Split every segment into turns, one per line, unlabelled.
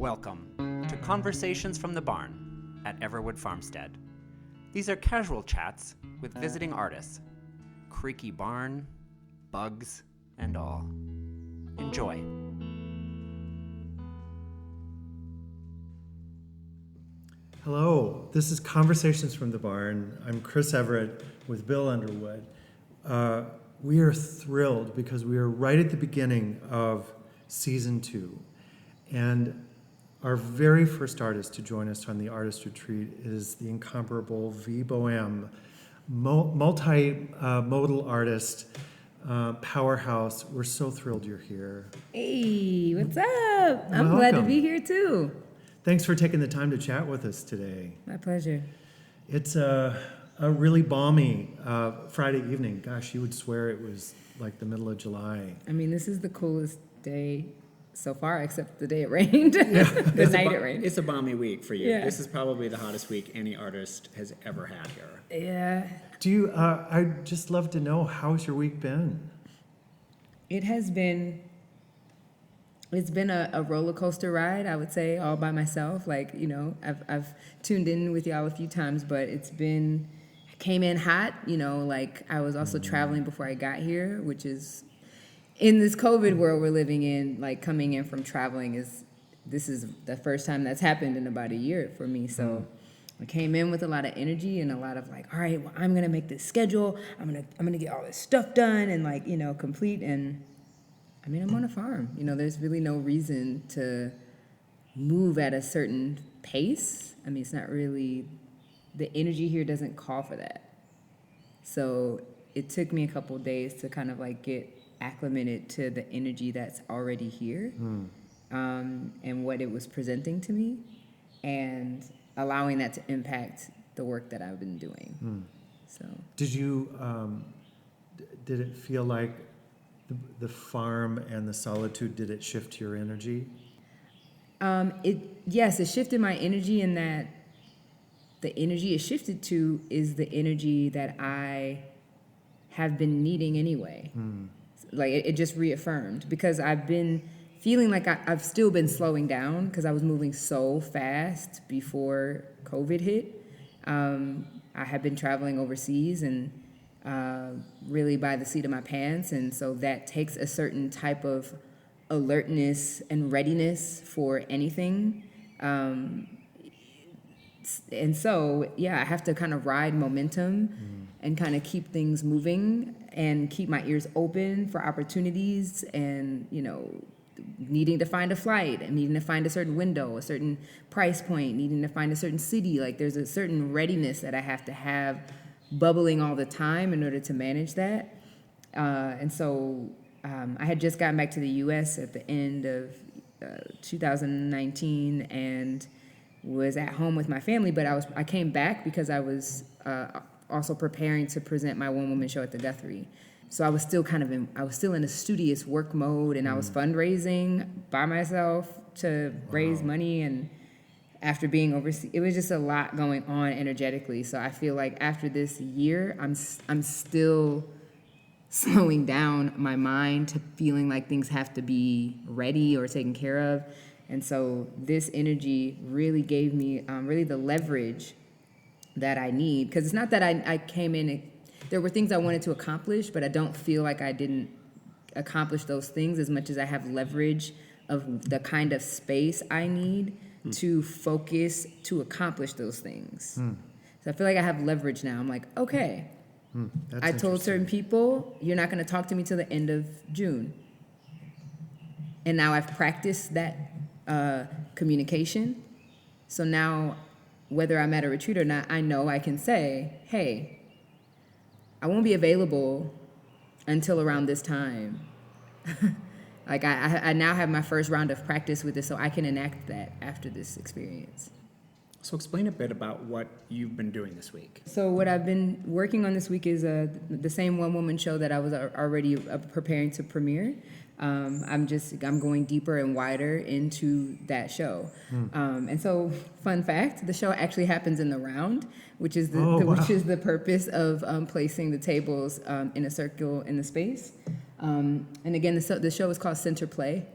Welcome to Conversations from the Barn at Everwood Farmstead. These are casual chats with visiting artists. Creaky barn, bugs, and all. Enjoy.
Hello, this is Conversations from the Barn. I'm Chris Everett with Bill Underwood. We are thrilled because we are right at the beginning of season 2. And our very first artist to join us on the artist retreat is the incomparable Vie Boheme, multimodal artist, powerhouse. We're so thrilled you're here.
Hey, what's up? I'm
Welcome.
glad to be here too.
Thanks for taking the time to chat with us today.
My pleasure.
It's a really balmy Friday evening. Gosh, you would swear it was like the middle of July.
I mean, this is the coolest day so far, except the day it rained. The night it rained.
It's a balmy week for you.
Yeah.
This is probably the hottest week any artist has ever had here.
Yeah.
Do you? I'd just love to know, how's your week been?
It's been a roller coaster ride, I would say, all by myself. Like, you know, I've tuned in with y'all a few times, but I came in hot, you know, like I was also traveling before I got here, which is, in this COVID world we're living in, like coming in from traveling this is the first time that's happened in about a year for me. So I came in with a lot of energy and a lot of like, all right, well, I'm gonna make this schedule. I'm gonna get all this stuff done and like, you know, complete. And I mean, I'm on a farm. You know, there's really no reason to move at a certain pace. I mean, it's not really, the energy here doesn't call for that. So it took me a couple of days to kind of like get acclimated to the energy that's already here, and what it was presenting to me, and allowing that to impact the work that I've been doing. So
Did you? Did it feel like the farm and the solitude? Did it shift your energy?
Yes, it shifted my energy in that the energy it shifted to is the energy that I have been needing anyway. Like it just reaffirmed, because I've been feeling like I've still been slowing down because I was moving so fast before COVID hit. I had been traveling overseas and really by the seat of my pants, and so that takes a certain type of alertness and readiness for anything. And so, yeah, I have to kind of ride momentum and kind of keep things moving and keep my ears open for opportunities and, you know, needing to find a flight and needing to find a certain window, a certain price point, needing to find a certain city. Like there's a certain readiness that I have to have bubbling all the time in order to manage that. And so I had just gotten back to the U.S. at the end of 2019 and was at home with my family, but I came back because I was also preparing to present my one-woman show at the Guthrie. So I was still in a studious work mode, and I was fundraising by myself to raise money. And after being overseas, it was just a lot going on energetically. So I feel like after this year, I'm still slowing down my mind to feeling like things have to be ready or taken care of. And so this energy really gave me really the leverage that I need. Because it's not that I came in, there were things I wanted to accomplish, but I don't feel like I didn't accomplish those things as much as I have leverage of the kind of space I need to focus to accomplish those things. So I feel like I have leverage now. I'm like, okay, I told certain people, you're not going to talk to me till the end of June. And now I've practiced that communication. So now, whether I'm at a retreat or not, I know I can say, hey, I won't be available until around this time. Like I now have my first round of practice with this, so I can enact that after this experience.
So explain a bit about what you've been doing this week.
So what I've been working on this week is the same one-woman show that I was already preparing to premiere. I'm going deeper and wider into that show. And so, fun fact, the show actually happens in the round, which is which is the purpose of placing the tables in a circle in the space. And again, the show is called Center Play.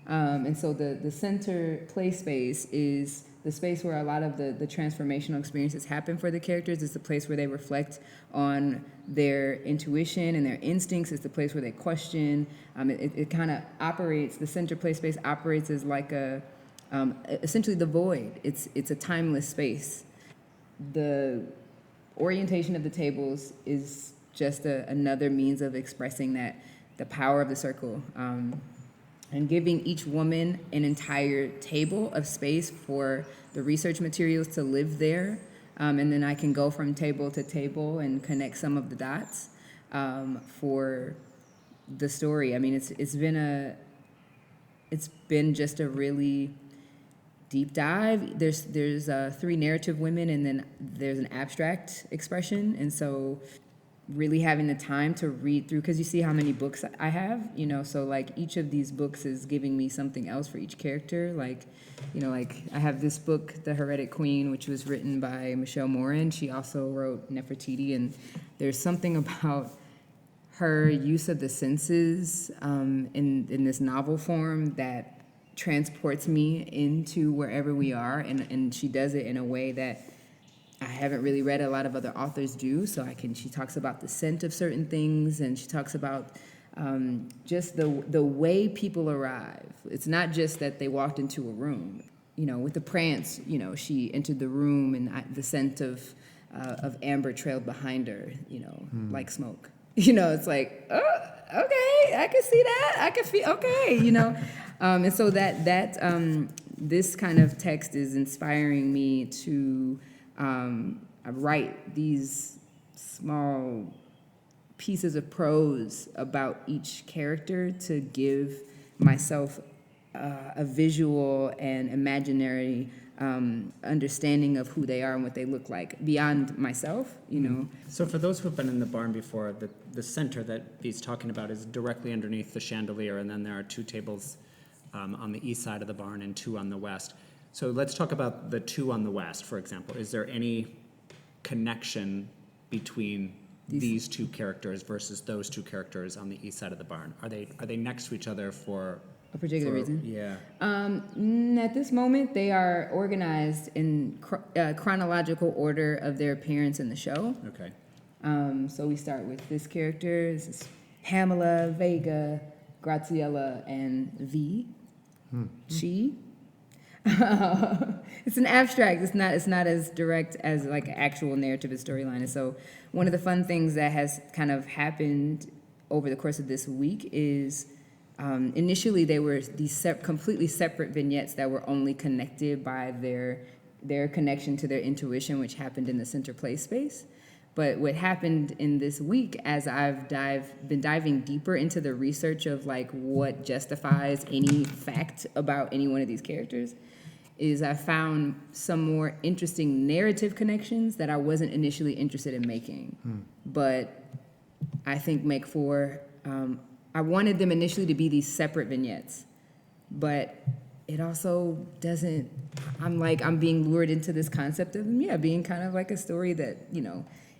And so the center play space is the space where a lot of the transformational experiences happen for the characters. It's the place where they reflect on their intuition and their instincts. It's the place where they question. It kind of operates, the center play space operates as like essentially the void. It's a timeless space. The orientation of the tables is just another means of expressing the power of the circle. And giving each woman an entire table of space for the research materials to live there. And then I can go from table to table and connect some of the dots for the story. I mean, it's been just a really deep dive. There's 3 narrative women, and then there's an abstract expression. And so really having the time to read through, because you see how many books I have, so like each of these books is giving me something else for each character. Like I have this book, The Heretic Queen, which was written by Michelle Morin. She also wrote Nefertiti, and there's something about her use of the senses in this novel form that transports me into wherever we are, and she does it in a way that I haven't really read a lot of other authors do. So she talks about the scent of certain things, and she talks about just the way people arrive. It's not just that they walked into a room. With the Prance, she entered the room, and the scent of amber trailed behind her, like smoke. It's like, oh, okay, I can see that. I can feel, okay, and so that this kind of text is inspiring me to I write these small pieces of prose about each character to give myself a visual and imaginary understanding of who they are and what they look like beyond myself,
So for those who have been in the barn before, the center that he's talking about is directly underneath the chandelier, and then there are 2 tables on the east side of the barn and 2 on the west. So let's talk about the 2 on the west, for example. Is there any connection between these 2 characters versus those 2 characters on the east side of the barn? Are they next to each other for
a particular reason?
Yeah.
At this moment, they are organized in chronological order of their appearance in the show.
Okay.
So we start with this character. This is Pamela, Vega, Graciela, and V. She. It's an abstract. It's not as direct as like an actual narrative and storyline. And so one of the fun things that has kind of happened over the course of this week is initially they were these completely separate vignettes that were only connected by their connection to their intuition, which happened in the center play space. But what happened in this week, as I've been diving deeper into the research of like what justifies any fact about any one of these characters, is I found some more interesting narrative connections that I wasn't initially interested in making, but I think make for. I wanted them initially to be these separate vignettes, but it also doesn't. I'm being lured into this concept of being kind of like a story that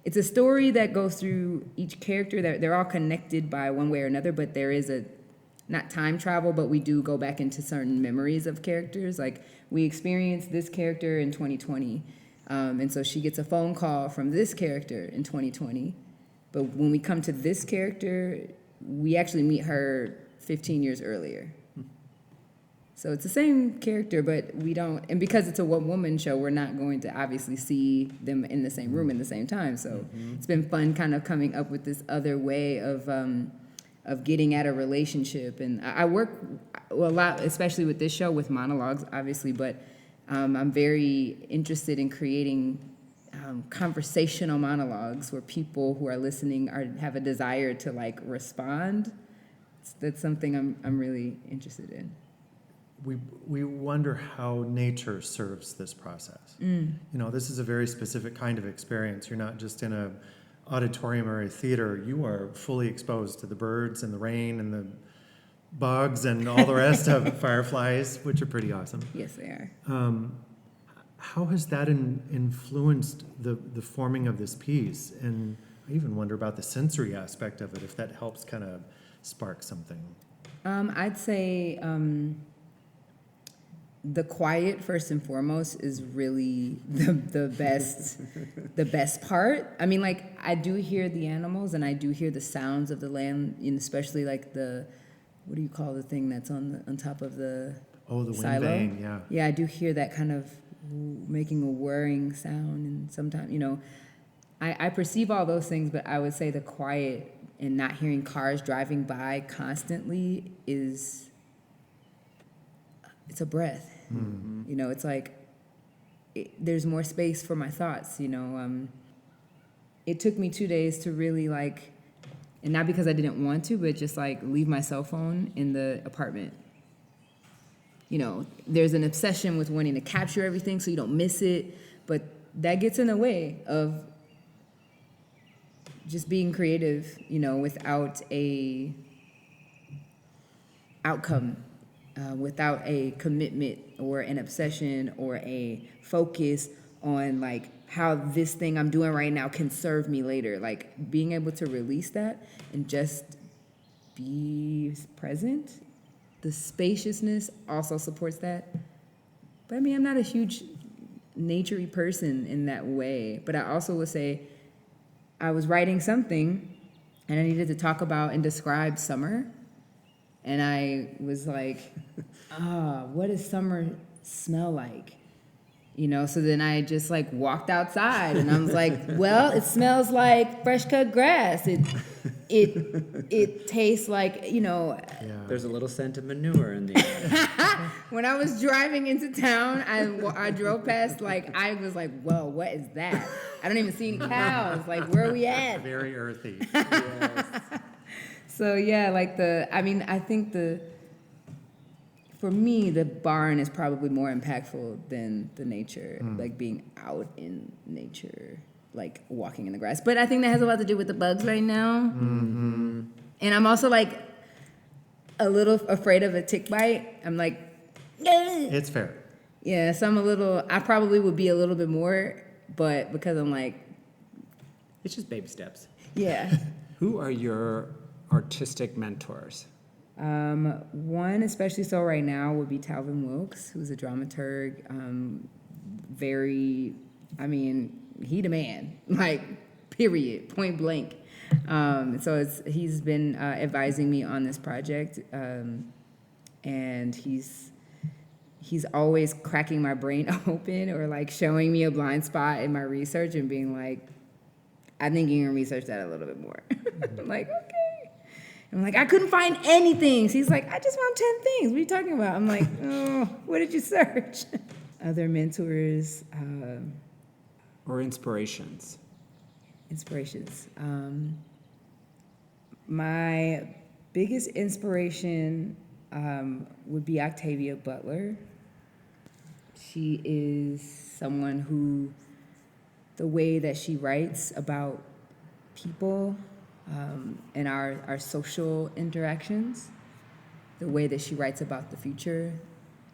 it's a story that goes through each character, that they're all connected by one way or another, but there is not time travel, but we do go back into certain memories of characters. Like we experienced this character in 2020, and so she gets a phone call from this character in 2020, but when we come to this character, we actually meet her 15 years earlier. So it's the same character, but we don't, and because it's a one-woman show, we're not going to obviously see them in the same room at the same time. So it's been fun kind of coming up with this other way of getting at a relationship. And I work a lot, especially with this show, with monologues, obviously, but I'm very interested in creating conversational monologues where people who are listening have a desire to like respond. That's something I'm really interested in.
We wonder how nature serves this process. This is a very specific kind of experience. You're not just in a auditorium or a theater. You are fully exposed to the birds and the rain and the bugs and all the rest of fireflies, which are pretty awesome.
Yes, they are.
How has that influenced the forming of this piece? And I even wonder about the sensory aspect of it, if that helps kind of spark something.
I'd say the quiet first and foremost is really the best part. I mean, like, I do hear the animals and I do hear the sounds of the land, and especially like the, what do you call the thing that's on top of the
Oh, the wind
silo?
vane, yeah.
Yeah, I do hear that kind of making a whirring sound, and sometimes, I perceive all those things, but I would say the quiet and not hearing cars driving by constantly it's a breath.
Mm-hmm.
It's like there's more space for my thoughts. It took me 2 days to really like, and not because I didn't want to, but just like leave my cell phone in the apartment. There's an obsession with wanting to capture everything so you don't miss it, but that gets in the way of just being creative, without a outcome, without a commitment or an obsession or a focus on like how this thing I'm doing right now can serve me later. Like being able to release that and just be present. The spaciousness also supports that. But I mean, I'm not a huge nature-y person in that way. But I also would say I was writing something and I needed to talk about and describe summer. And I was like, what does summer smell like? So then I just like walked outside and I was like, well, it smells like fresh cut grass. It tastes like,
Yeah.
There's a little scent of manure in the air.
When I was driving into town, I drove past, like, I was like, whoa, what is that? I don't even see any cows. Like, where are we at?
Very earthy.
So, yeah, like I think for me, the barn is probably more impactful than the nature, like being out in nature, like walking in the grass. But I think that has a lot to do with the bugs right now.
Mm-hmm.
And I'm also like a little afraid of a tick bite. I'm like,
It's fair.
yeah, so I probably would be a little bit more, but because I'm like,
It's just baby steps.
yeah.
Who are your artistic mentors?
One, especially so right now, would be Talvin Wilkes, who's a dramaturg. He the man, like, period, point blank. So he's been advising me on this project, and he's always cracking my brain open or like showing me a blind spot in my research and being like, I think you can research that a little bit more. I'm like, okay. I'm like, I couldn't find anything. So he's like, I just found 10 things. What are you talking about? I'm like, oh, what did you search? Other mentors,
Or inspirations?
inspirations. My biggest inspiration would be Octavia Butler. She is someone who, the way that she writes about people, and our social interactions, the way that she writes about the future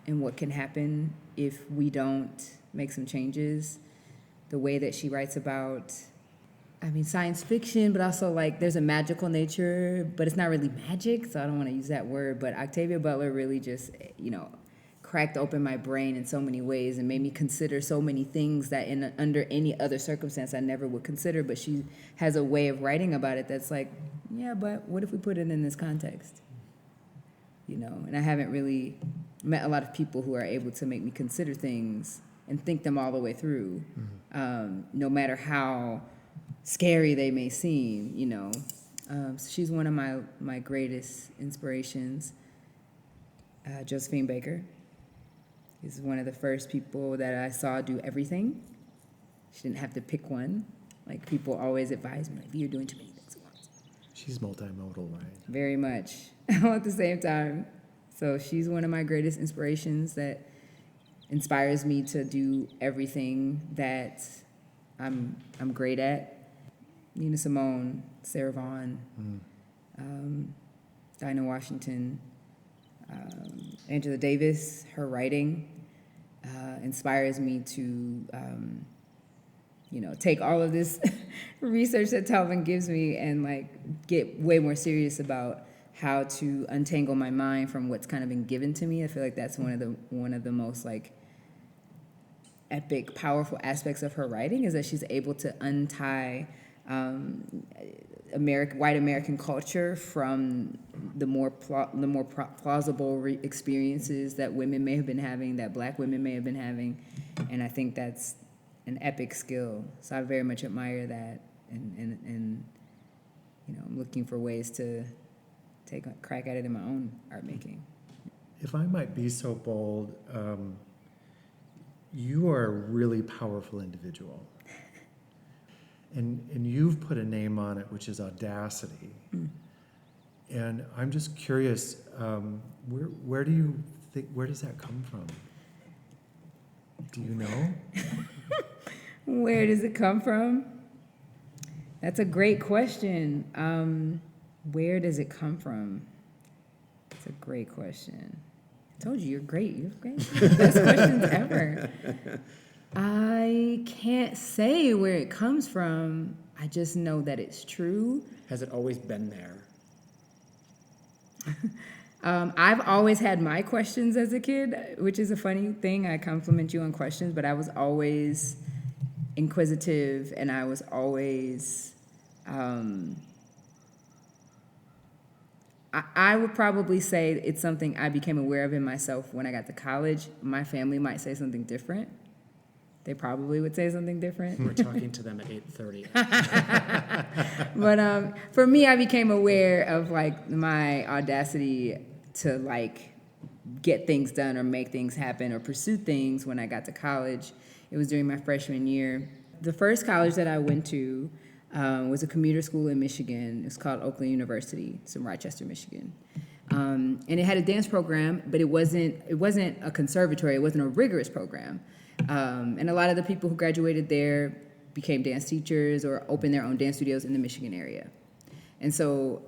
and what can happen if we don't make some changes, the way that she writes about, science fiction, but also like there's a magical nature, but it's not really magic, so I don't want to use that word, but Octavia Butler really just, cracked open my brain in so many ways and made me consider so many things that under any other circumstance I never would consider, but she has a way of writing about it that's like, yeah, but what if we put it in this context? And I haven't really met a lot of people who are able to make me consider things and think them all the way through, no matter how scary they may seem, So she's one of my greatest inspirations. Josephine Baker is one of the first people that I saw do everything. She didn't have to pick one. Like, people always advise me, like, you're doing too many things at once.
She's multimodal, right?
Very much, all at the same time. So she's one of my greatest inspirations that inspires me to do everything that I'm great at. Nina Simone, Sarah Vaughan, Dinah Washington, Angela Davis. Her writing inspires me to, take all of this research that Talvin gives me and like get way more serious about how to untangle my mind from what's kind of been given to me. I feel like that's one of the most like epic, powerful aspects of her writing, is that she's able to untie white American culture from the more plausible experiences that women may have been having, that Black women may have been having, and I think that's an epic skill. So I very much admire that, and I'm looking for ways to take a crack at it in my own art making.
If I might be so bold, you are a really powerful individual. And you've put a name on it, which is Audacity. And I'm just curious, where do you think, where does that come from? Do you know?
Where does it come from? That's a great question. Where does it come from? It's a great question. I told you, you're great. You have great. Best questions ever. I can't say where it comes from. I just know that it's true.
Has it always been there?
I've always had my questions as a kid, which is a funny thing. I compliment you on questions, but I was always inquisitive, and I was always... I would probably say it's something I became aware of in myself when I got to college. My family might say something different. They probably would say something different.
We're talking to them at 8:30.
But for me, I became aware of like my audacity to like get things done or make things happen or pursue things when I got to college. It was during my freshman year. The first college that I went to was a commuter school in Michigan. It's called Oakland University. It's in Rochester, Michigan. And it had a dance program, but it wasn't a conservatory. It wasn't a rigorous program. And a lot of the people who graduated there became dance teachers or opened their own dance studios in the Michigan area. And so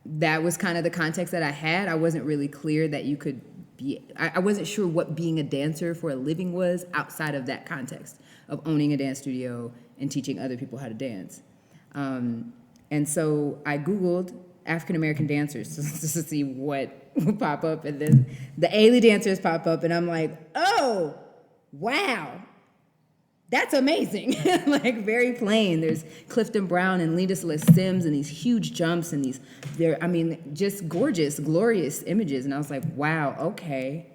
that was kind of the context that I had. I wasn't really clear that you could be, I wasn't sure what being a dancer for a living was outside of that context of owning a dance studio and teaching other people how to dance. And so I Googled African-American dancers just to see what would pop up. And then the Ailey dancers pop up, and I'm like, oh, wow, that's amazing. Like, very plain. There's Clifton Brown and Lita Celeste Sims and these huge jumps and just gorgeous, glorious images. And I was like, wow, okay.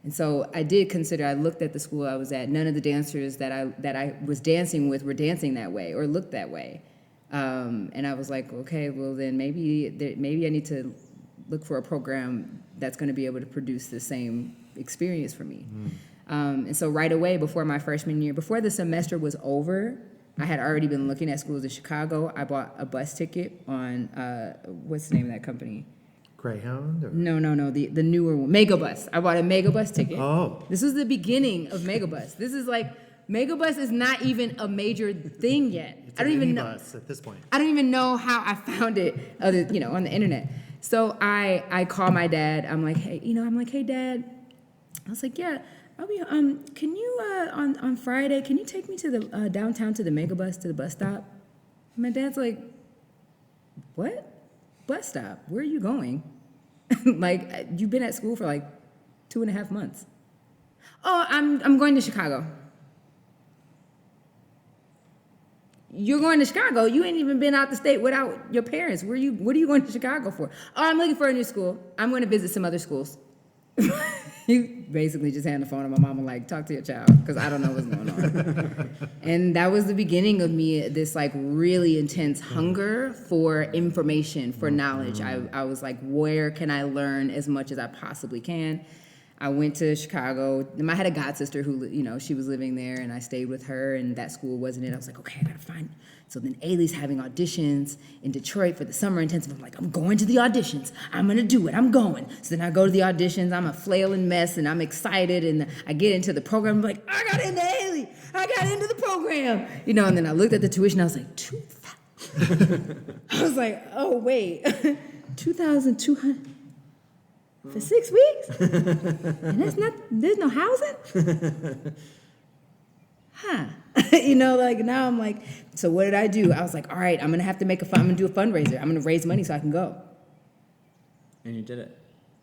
And so I did consider, I looked at the school I was at. None of the dancers that I was dancing with were dancing that way or looked that way. And I was like, okay, well then maybe I need to look for a program that's going to be able to produce the same experience for me. And so right away, before my freshman year, before the semester was over, I had already been looking at schools in Chicago. I bought a bus ticket on, what's the name of that company?
Greyhound? Or?
No, the newer one, Megabus. I bought a Megabus ticket.
Oh.
This was the beginning of Megabus. This is like, Megabus is not even a major thing yet.
It's I don't even know at this point.
I don't even know how I found it on the internet. So I call my dad. I'm like, hey, Dad. I was like, yeah, I'll be. Can you on Friday? Can you take me to the downtown to the Megabus to the bus stop? And my dad's like, what? Bus stop? Where are you going? Like, you've been at school for like 2.5 months. Oh, I'm going to Chicago. You're going to Chicago? You ain't even been out the state without your parents. What are you going to Chicago for? Oh, I'm looking for a new school. I'm going to visit some other schools. You basically just hand the phone to my mama, like, talk to your child, because I don't know what's going on. And that was the beginning of me, this like really intense hunger for information, for knowledge. I was like, where can I learn as much as I possibly can? I went to Chicago. I had a god sister who, she was living there, and I stayed with her, and that school wasn't it. I was like, okay, I gotta find. So then Ailey's having auditions in Detroit for the summer intensive. I'm like, I'm going to the auditions. I'm gonna do it. I'm going. So then I go to the auditions. I'm a flailing mess, and I'm excited, and I get into the program. I'm like, I got into Ailey. I got into the program. And then I looked at the tuition. I was like, $2,000. I was like, oh wait, $2,200. For 6 weeks? And there's no housing? Huh. Now I'm like, so what did I do? I was like, all right, I'm going to have to I'm going to do a fundraiser. I'm going to raise money so I can go.
And you did it.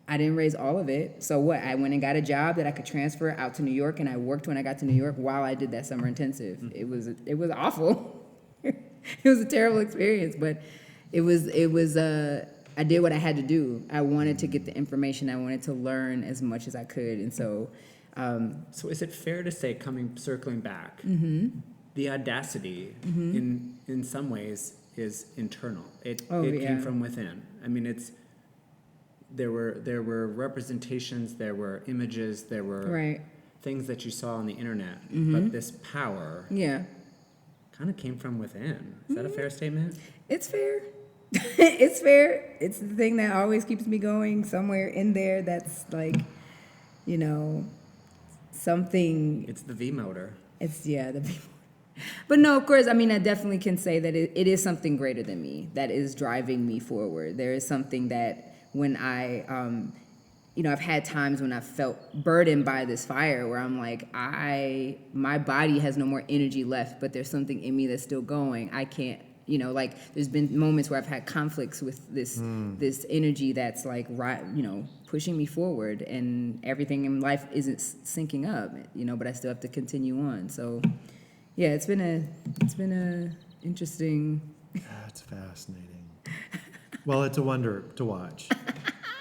I didn't raise all of it. So what? I went and got a job that I could transfer out to New York, and I worked when I got to New York while I did that summer intensive.
Mm-hmm.
It was awful. It was a terrible experience, but it was I did what I had to do. I wanted to get the information. I wanted to learn as much as I could, and so.
So is it fair to say, circling back, the Audacity in some ways is internal. It came from within. I mean, there were representations, there were images, there were things that you saw on the internet, but this power kind of came from within. Is that a fair statement?
It's fair. It's fair. It's the thing that always keeps me going. Somewhere in there, that's like, something.
It's the V motor.
It's the V motor. But no, of course, I mean, I definitely can say that it is something greater than me that is driving me forward. There is something that when I've had times when I felt burdened by this fire where I'm like, my body has no more energy left, but there's something in me that's still going. I can't, there's been moments where I've had conflicts with this energy that's like, pushing me forward, and everything in life isn't syncing up, but I still have to continue on. So, yeah, it's been a interesting.
That's fascinating. Well, it's a wonder to watch,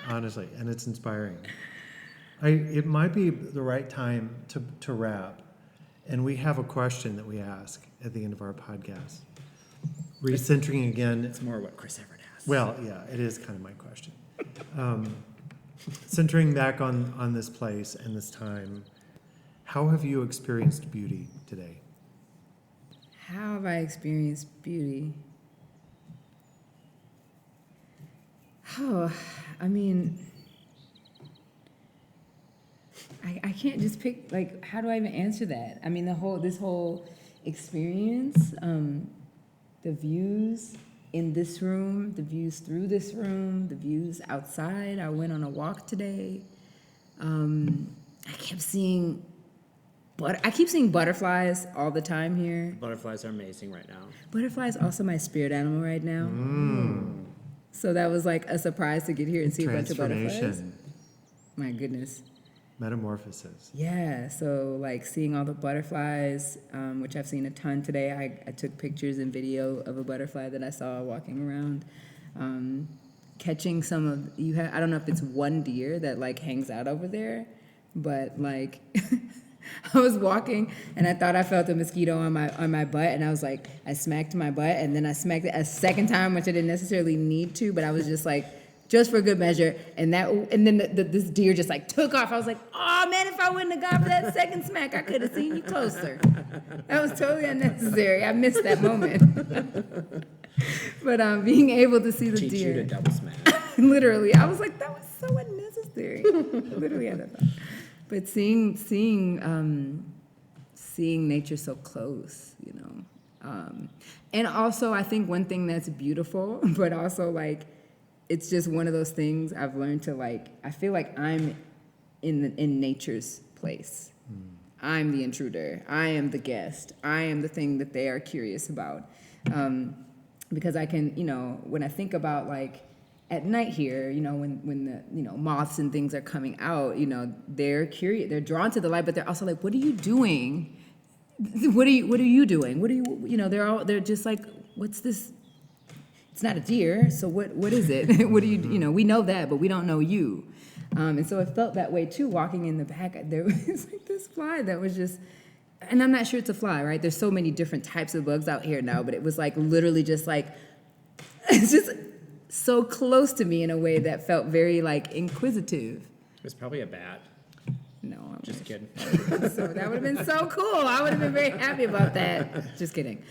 honestly, and it's inspiring. It might be the right time to wrap, and we have a question that we ask at the end of our podcast. Recentering again.
It's more what Chris Everett asked.
Well, yeah, it is kind of my question. Centering back on this place and this time, how have you experienced beauty today?
How have I experienced beauty? Oh, I mean, I can't just pick, like, how do I even answer that? I mean, this whole experience, the views in this room, the views through this room, the views outside. I went on a walk today. I keep seeing butterflies all the time here.
Butterflies are amazing right now.
Butterflies also my spirit animal right now. So that was like a surprise to get here and see a bunch of butterflies. My goodness.
Metamorphosis.
Yeah, so like seeing all the butterflies, which I've seen a ton today. I took pictures and video of a butterfly that I saw walking around. Catching some of I don't know if it's one deer that like hangs out over there, but like I was walking and I thought I felt a mosquito on my butt, and I was like, I smacked my butt, and then I smacked it a second time, which I didn't necessarily need to, but I was just like, just for good measure, and then this deer just like took off. I was like, oh man, if I wouldn't have gone for that second smack, I could have seen you closer. That was totally unnecessary. I missed that moment. But being able to see the
Teach
deer.
you to double smack.
Literally, I was like, that was so unnecessary. Literally had that thought. But seeing nature so close, and also I think one thing that's beautiful, but also like, it's just one of those things I've learned to like. I feel like I'm in nature's place. I'm the intruder. I am the guest. I am the thing that they are curious about, because I can, when I think about like at night here, when the moths and things are coming out, they're curious. They're drawn to the light, but they're also like, what are you doing? What are you doing? What are you? They're just like, what's this? It's not a deer, so what is it? What do you, we know that, but we don't know you. And so it felt that way too, walking in the back. There was like this fly that was just, and I'm not sure it's a fly, right? There's so many different types of bugs out here now, but it was like literally just like, it's just so close to me in a way that felt very like inquisitive.
It was probably a bat.
No, I'm
Just kidding.
So that would have been so cool. I would have been very happy about that. Just kidding.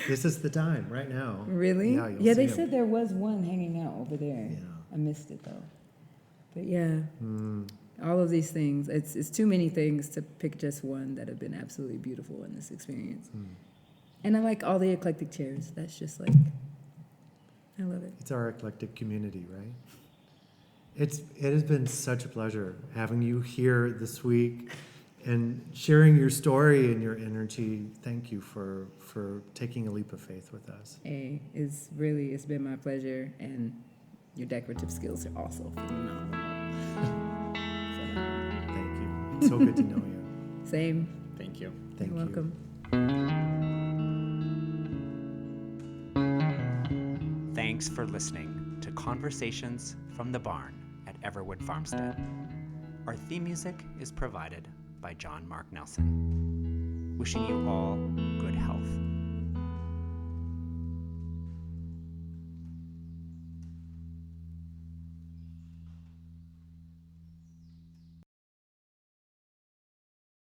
This is the time, right now.
Really?
Yeah,
Yeah, they
see 'em.
said there was one hanging out over there.
Yeah.
I missed it though. But yeah, all of these things. It's too many things to pick just one that have been absolutely beautiful in this experience. And I like all the eclectic chairs. That's just like, I love it.
It's our eclectic community, right? It has been such a pleasure having you here this week and sharing your story and your energy. Thank you for taking a leap of faith with us.
It's been my pleasure, and Your decorative skills are also phenomenal.
Thank you. It's so good to know you.
Same.
Thank you.
Thank
You're
you.
welcome.
Thanks for listening to Conversations from the Barn at Everwood Farmstead. Our theme music is provided by John Mark Nelson. Wishing you all good health.